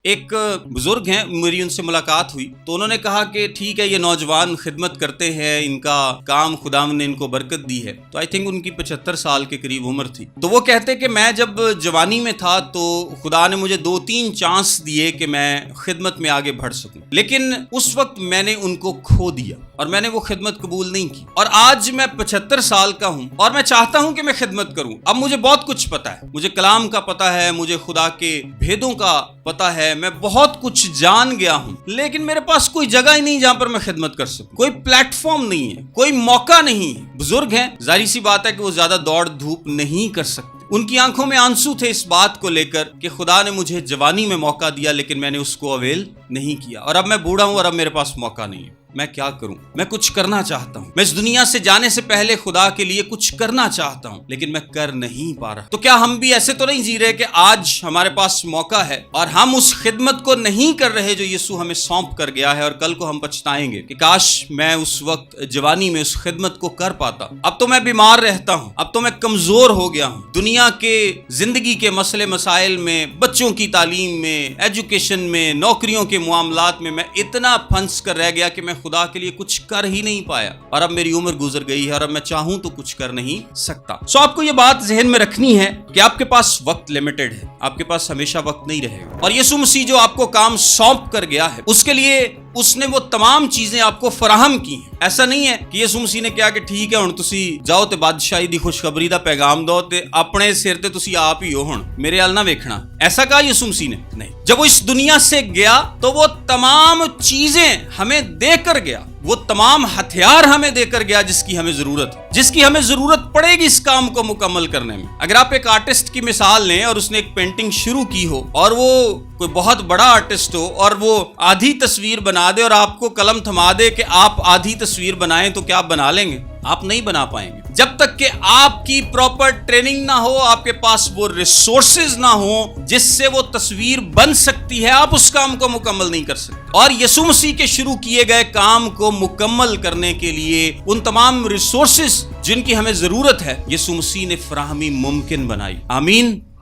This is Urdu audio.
ایک بزرگ ہیں، میری ان سے ملاقات ہوئی تو انہوں نے کہا کہ ٹھیک ہے یہ نوجوان خدمت کرتے ہیں، ان کا کام خدا نے ان کو برکت دی ہے. تو آئی تھنک ان کی 75 سال کے قریب عمر تھی. تو وہ کہتے کہ میں جب جوانی میں تھا تو خدا نے مجھے 2-3 چانس دیے کہ میں خدمت میں آگے بڑھ سکوں، لیکن اس وقت میں نے ان کو کھو دیا اور میں نے وہ خدمت قبول نہیں کی. اور آج میں 75 سال کا ہوں اور میں چاہتا ہوں کہ میں خدمت کروں. اب مجھے بہت کچھ پتا ہے، مجھے کلام کا پتا ہے، مجھے خدا کے بھیدوں کا پتا ہے، میں بہت کچھ جان گیا ہوں، لیکن میرے پاس کوئی جگہ ہی نہیں جہاں پر میں خدمت کر سکوں. کوئی پلیٹ فارم نہیں ہے، کوئی موقع نہیں ہے. بزرگ ہیں، ظاہر سی بات ہے کہ وہ زیادہ دوڑ دھوپ نہیں کر سکتے. ان کی آنکھوں میں آنسو تھے اس بات کو لے کر کہ خدا نے مجھے جوانی میں موقع دیا لیکن میں نے اس کو اویل نہیں کیا، اور اب میں بوڑھا ہوں اور اب میرے پاس موقع نہیں ہے. میں کیا کروں؟ میں کچھ کرنا چاہتا ہوں، میں اس دنیا سے جانے سے پہلے خدا کے لیے کچھ کرنا چاہتا ہوں، لیکن میں کر نہیں پا رہا. تو کیا ہم بھی ایسے تو نہیں جی رہے کہ آج ہمارے پاس موقع ہے اور ہم اس خدمت کو نہیں کر رہے جو یسوع ہمیں سونپ کر گیا ہے، اور کل کو ہم پچھتائیں گے کہ کاش میں اس وقت جوانی میں اس خدمت کو کر پاتا. اب تو میں بیمار رہتا ہوں، اب تو میں کمزور ہو گیا ہوں، دنیا کے زندگی کے مسئلے مسائل میں، بچوں کی تعلیم میں، ایجوکیشن میں، نوکریوں کے معاملات میں اتنا پھنس کر رہ گیا کہ میں خدا کے لیے کچھ کر ہی نہیں پایا، اور اب میری عمر گزر گئی ہے اور اب میں چاہوں تو کچھ کر نہیں سکتا. سو آپ کو یہ بات ذہن میں رکھنی ہے کہ آپ کے پاس وقت لمیٹڈ ہے، آپ کے پاس ہمیشہ وقت نہیں رہے گا. اور یسوع مسیح جو آپ کو کام سونپ کر گیا ہے اس کے لیے اس نے وہ تمام چیزیں آپ کو فراہم کی ہیں. ایسا نہیں ہے کہ یسوع مسیح نے کہا کہ ٹھیک ہے ہن تسی جاؤ تے بادشاہی دی خوشخبری دا پیغام دو تے اپنے سر تے تسی آپ ہی ہو، ہن میرے ال نہ ویکھنا. ایسا کہا یسوع مسیح نے؟ نہیں. جب وہ اس دنیا سے گیا تو وہ تمام چیزیں ہمیں دے کر گیا، وہ تمام ہتھیار ہمیں دے کر گیا جس کی ہمیں ضرورت ہے، جس کی ہمیں ضرورت پڑے گی اس کام کو مکمل کرنے میں. اگر آپ ایک آرٹسٹ کی مثال لیں اور اس نے ایک پینٹنگ شروع کی ہو اور وہ کوئی بہت بڑا آرٹسٹ ہو اور وہ آدھی تصویر بنا دے اور آپ کو قلم تھما دے کہ آپ آدھی تصویر بنائیں، تو کیا آپ بنا لیں گے؟ آپ نہیں بنا پائیں گے جب تک کہ آپ کی پراپر ٹریننگ نہ ہو، آپ کے پاس وہ ریسورسز نہ ہو جس سے وہ تصویر بن سکتی ہے. آپ اس کام کو مکمل نہیں کر سکتے. اور یسوع مسیح کے شروع کیے گئے کام کو مکمل کرنے کے لیے ان تمام ریسورسز جن کی ہمیں ضرورت ہے یسوع مسیح نے فراہمی ممکن بنائی. آمین.